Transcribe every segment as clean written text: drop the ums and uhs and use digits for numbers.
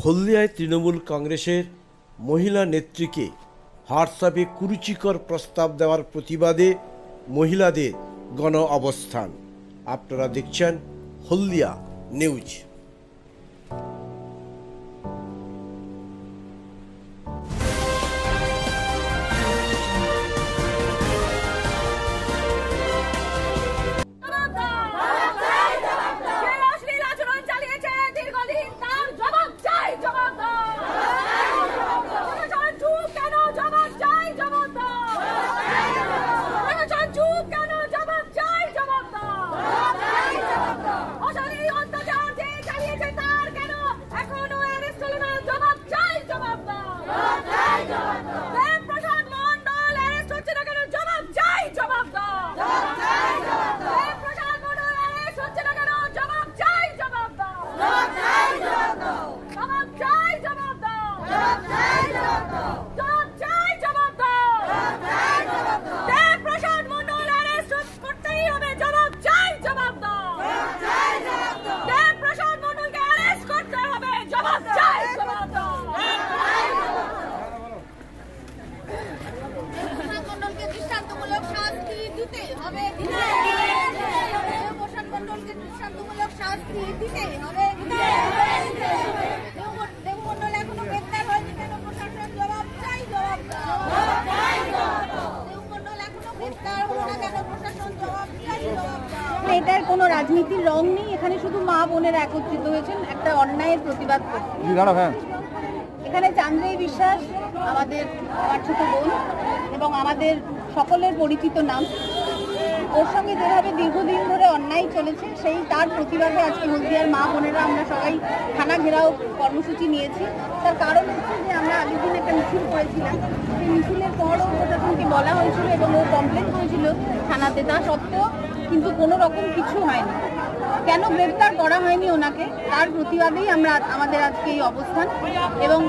হলদিয়ায় তৃণমূল কংগ্রেসের মহিলা নেত্রীকে হোয়াটসঅ্যাপে কুরুচিকর প্রস্তাব দেওয়ার প্রতিবাদে মহিলাদের গণ অবস্থান। আপনারা দেখছেন হলদিয়া নিউজ। এটার কোনো রাজনীতির রং নেই, এখানে শুধু মা বোনেরা একত্রিত হয়েছেন একটা অন্যায়ের প্রতিবাদ করতে। এখানে চান্দ্রী বিশ্বাস আমাদের ছোট বোন এবং আমাদের সকলের পরিচিত নাম। ওর সঙ্গে যেভাবে দীর্ঘদিন ধরে অন্যায় চলেছে সেই তার প্রতিবাদে আজকে হলদিয়ার মা বোনেরা আমরা সবাই থানা ঘেরাও কর্মসূচি নিয়েছি। তার কারণ হচ্ছে যে আমরা আগের দিন একটা মিছিল করেছিলাম, সেই মিছিলের পরও প্রশাসনকে বলা হয়েছিল এবং ও কমপ্লেন করেছিল থানাতে, তা সত্ত্বেও কিন্তু কোনো রকম কিছু হয়নি। কেন গ্রেপ্তার করা হয়নি ওনাকে, তার প্রতিবাদেই আমাদের আজকে এই অবস্থান এবং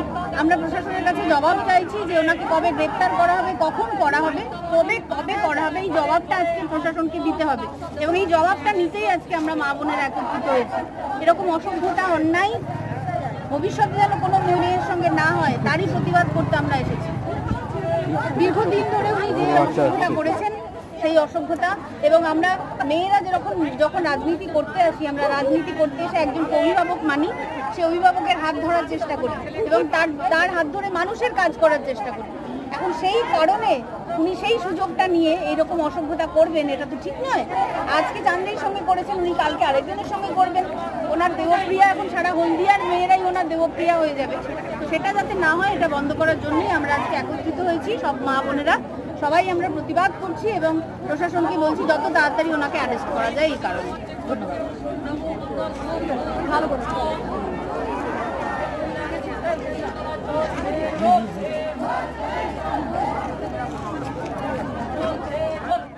আমরা প্রশাসনের কাছে জবাব চাইছি যে ওনাকে কবে গ্রেপ্তার করা হবে, কখন করা হবে, কবে করা হবে, এই জবাবটা আজকে প্রশাসনকে দিতে হবে এবং এই জবাবটা নিতেই আজকে আমরা মা বোনেরা একত্রিত হয়েছি। এরকম অসভ্যতা অন্যায় ভবিষ্যতে যেন কোনো মেয়ের সঙ্গে না হয় তারই প্রতিবাদ করতে আমরা এসেছি। দীর্ঘদিন ধরে উনি যে অসভ্যতা করেছেন সেই অসভ্যতা, এবং আমরা মেয়েরা যখন রাজনীতি করতে আসি, আমরা রাজনীতি করতে এসে একজনকে অভিভাবক মানি, সে অভিভাবকের হাত ধরার চেষ্টা করি এবং তার হাত ধরে মানুষের কাজ করার চেষ্টা করি। এখন সেই কারণে উনি সেই সুযোগটা নিয়ে এইরকম অসভ্যতা করবেন, এটা তো ঠিক নয়। আজকে চান্দ্রের সঙ্গে করেছেন, উনি কালকে আরেকজনের সঙ্গে করবেন। ওনার দেবপ্রিয়া, এখন সারা হলদিয়ার মেয়েরাই ওনার দেবপ্রিয়া হয়ে যাবে। সেটা যাতে না হয় এটা বন্ধ করার জন্যই আমরা আজকে একত্রিত হয়েছি। সব মা বোনেরা সবাই আমরা প্রতিবাদ করছি এবং প্রশাসনকে বলছি যত তাড়াতাড়ি ওনাকে অ্যারেস্ট করা যায় এই কারণে। ধন্যবাদ। ভালো করে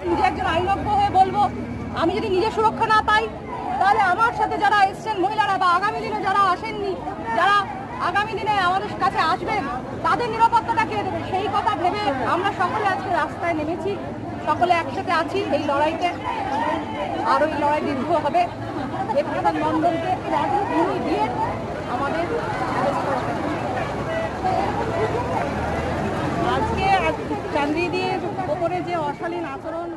নিজে একজন আইনজ্ঞ হয়ে বলবো, আমি যদি নিজের সুরক্ষা না পাই তাহলে আমার সাথে যারা এসছেন মহিলারা বা আগামী দিনে যারা আসেননি, যারা আগামী দিনে আমাদের কাছে আসবেন, তাদের নিরাপত্তাটা কে দেবে, সেই কথা ভেবে আমরা সকলে আজকে রাস্তায় নেমেছি। সকলে একসাথে আছি এই লড়াইতে, আর ওই লড়াই দীর্ঘ হবে। দেবপ্রসাদ মণ্ডলকে দিয়ে আমাদের আজকে চান্দ্রীদের ওপরে যে অশালীন আচরণ